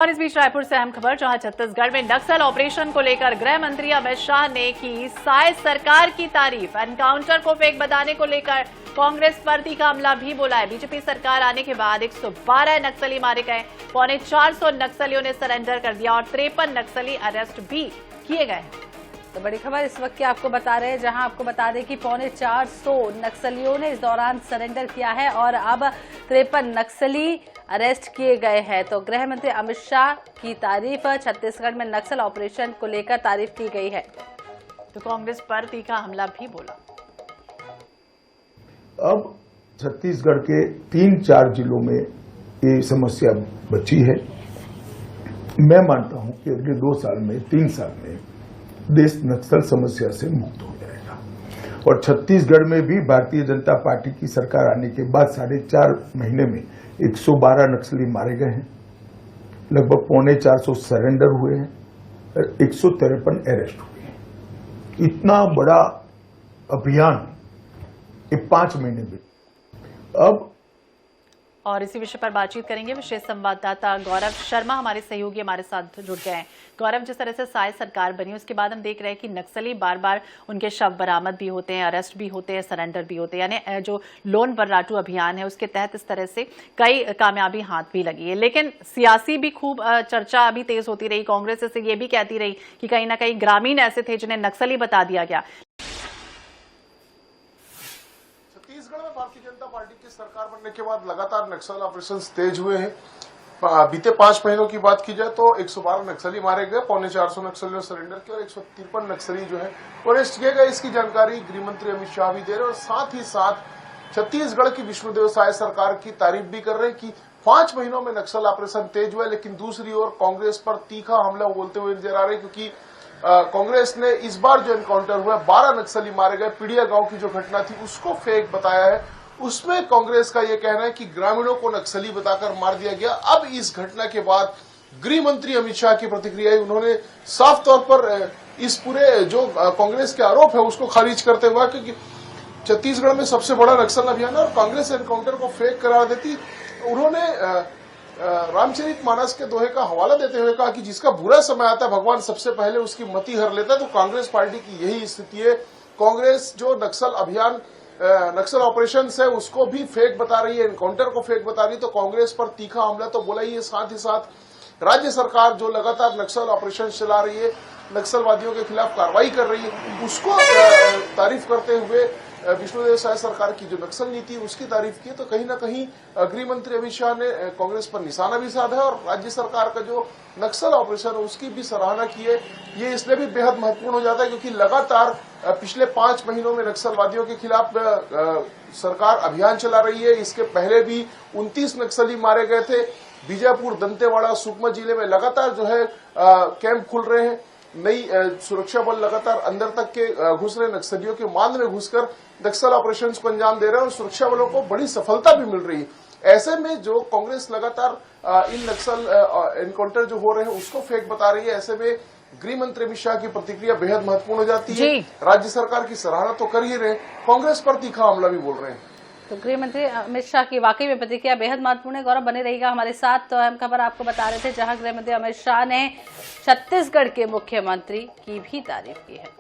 और इस बीच रायपुर से अहम खबर, जहां छत्तीसगढ़ में नक्सल ऑपरेशन को लेकर गृह मंत्री अमित शाह ने की साय सरकार की तारीफ। एनकाउंटर को फेक बताने को लेकर कांग्रेस पर तीखा हमला भी बोला है। बीजेपी सरकार आने के बाद 112 नक्सली मारे गए, 450 नक्सलियों ने सरेंडर कर दिया और 53 नक्सली अरेस्ट भी किए गए। तो बड़ी खबर इस वक्त की आपको बता रहे हैं, जहां आपको बता दें कि 450 नक्सलियों ने इस दौरान सरेंडर किया है और अब 53 नक्सली अरेस्ट किए गए हैं। तो गृह मंत्री अमित शाह की तारीफ, छत्तीसगढ़ में नक्सल ऑपरेशन को लेकर तारीफ की गई है। तो कांग्रेस पर तीखा हमला भी बोला। अब छत्तीसगढ़ के 3-4 जिलों में ये समस्या बची है। मैं मानता हूं कि अगले 2 साल में, 3 साल में देश नक्सल समस्या से मुक्त हो जाएगा। और छत्तीसगढ़ में भी भारतीय जनता पार्टी की सरकार आने के बाद 4.5 महीने में 112 नक्सली मारे गए हैं, लगभग 450 सरेंडर हुए हैं और 153 अरेस्ट हुए हैं। इतना बड़ा अभियान ये 5 महीने में। अब और इसी विषय पर बातचीत करेंगे, विशेष संवाददाता गौरव शर्मा हमारे सहयोगी हमारे साथ जुड़ गए हैं। गौरव, जिस तरह से साय सरकार बनी उसके बाद हम देख रहे हैं कि नक्सली बार बार उनके शव बरामद भी होते हैं, अरेस्ट भी होते हैं, सरेंडर भी होते हैं, यानी जो लोन वर्राटू अभियान है उसके तहत इस तरह से कई कामयाबी हाथ भी लगी है। लेकिन सियासी भी खूब चर्चा अभी तेज होती रही। कांग्रेस इससे ये भी कहती रही कि कहीं ना कहीं ग्रामीण ऐसे थे जिन्हें नक्सली बता दिया गया। छत्तीसगढ़ में भारतीय जनता पार्टी की सरकार बनने के बाद लगातार नक्सल ऑपरेशन तेज हुए हैं। बीते 5 महीनों की बात की जाए तो 112 नक्सली मारे गए, 450 नक्सलियों ने सरेंडर किया और 153 नक्सली जो है वो अरेस्ट किए गए। इसकी जानकारी गृह मंत्री अमित शाह भी दे रहे हैं और साथ ही साथ छत्तीसगढ़ की विष्णुदेव साय सरकार की तारीफ भी कर रहे हैं कि 5 महीनों में नक्सल ऑपरेशन तेज हुआ। लेकिन दूसरी ओर कांग्रेस पर तीखा हमला बोलते हुए नजर आ रहे हैं, क्योंकि कांग्रेस ने इस बार जो एनकाउंटर हुआ, 12 नक्सली मारे गए, पीड़िया गांव की जो घटना थी उसको फेक बताया है। उसमें कांग्रेस का यह कहना है कि ग्रामीणों को नक्सली बताकर मार दिया गया। अब इस घटना के बाद गृह मंत्री अमित शाह की प्रतिक्रिया है। उन्होंने साफ तौर पर इस पूरे जो कांग्रेस के आरोप है उसको खारिज करते हुए, क्योंकि छत्तीसगढ़ में सबसे बड़ा नक्सल अभियान है और कांग्रेस एनकाउंटर को फेक करार देती। उन्होंने रामचरितमानस के दोहे का हवाला देते हुए कहा कि जिसका बुरा समय आता है भगवान सबसे पहले उसकी मति हर लेता है। तो कांग्रेस पार्टी की यही स्थिति है। कांग्रेस जो नक्सल अभियान, नक्सल ऑपरेशन है उसको भी फेक बता रही है, एनकाउंटर को फेक बता रही है। तो कांग्रेस पर तीखा हमला तो बोला ही है। साथ ही साथ राज्य सरकार जो लगातार नक्सल ऑपरेशन चला रही है, नक्सलवादियों के खिलाफ कार्रवाई कर रही है, उसको तारीफ करते हुए विष्णुदेव साय सरकार की जो नक्सल नीति उसकी तारीफ की। तो कहीं ना कहीं गृह मंत्री अमित शाह ने कांग्रेस पर निशाना भी साधा है और राज्य सरकार का जो नक्सल ऑपरेशन है उसकी भी सराहना की है। ये इसलिए भी बेहद महत्वपूर्ण हो जाता है क्योंकि लगातार पिछले 5 महीनों में नक्सलवादियों के खिलाफ सरकार अभियान चला रही है। इसके पहले भी 29 नक्सली मारे गए थे। बीजापुर, दंतेवाड़ा, सुकमा जिले में लगातार जो है कैंप खुल रहे हैं। नई सुरक्षा बल लगातार अंदर तक के घुस रहे, नक्सलियों के मांद में घुसकर नक्सल ऑपरेशन को अंजाम दे रहे हैं और सुरक्षा बलों को बड़ी सफलता भी मिल रही है। ऐसे में जो कांग्रेस लगातार इन नक्सल एनकाउंटर जो हो रहे हैं उसको फेक बता रही है। ऐसे में गृह मंत्री अमित शाह की प्रतिक्रिया बेहद महत्वपूर्ण हो जाती है। राज्य सरकार की सराहना तो कर ही रहे, कांग्रेस पर तीखा हमला भी बोल रहे हैं। तो गृह मंत्री अमित शाह की वाकई में प्रतिक्रिया बेहद महत्वपूर्ण है। गौरव, बने रहिएगा हमारे साथ। तो अहम खबर आपको बता रहे थे, जहां गृह मंत्री अमित शाह ने छत्तीसगढ़ के मुख्यमंत्री की भी तारीफ की है।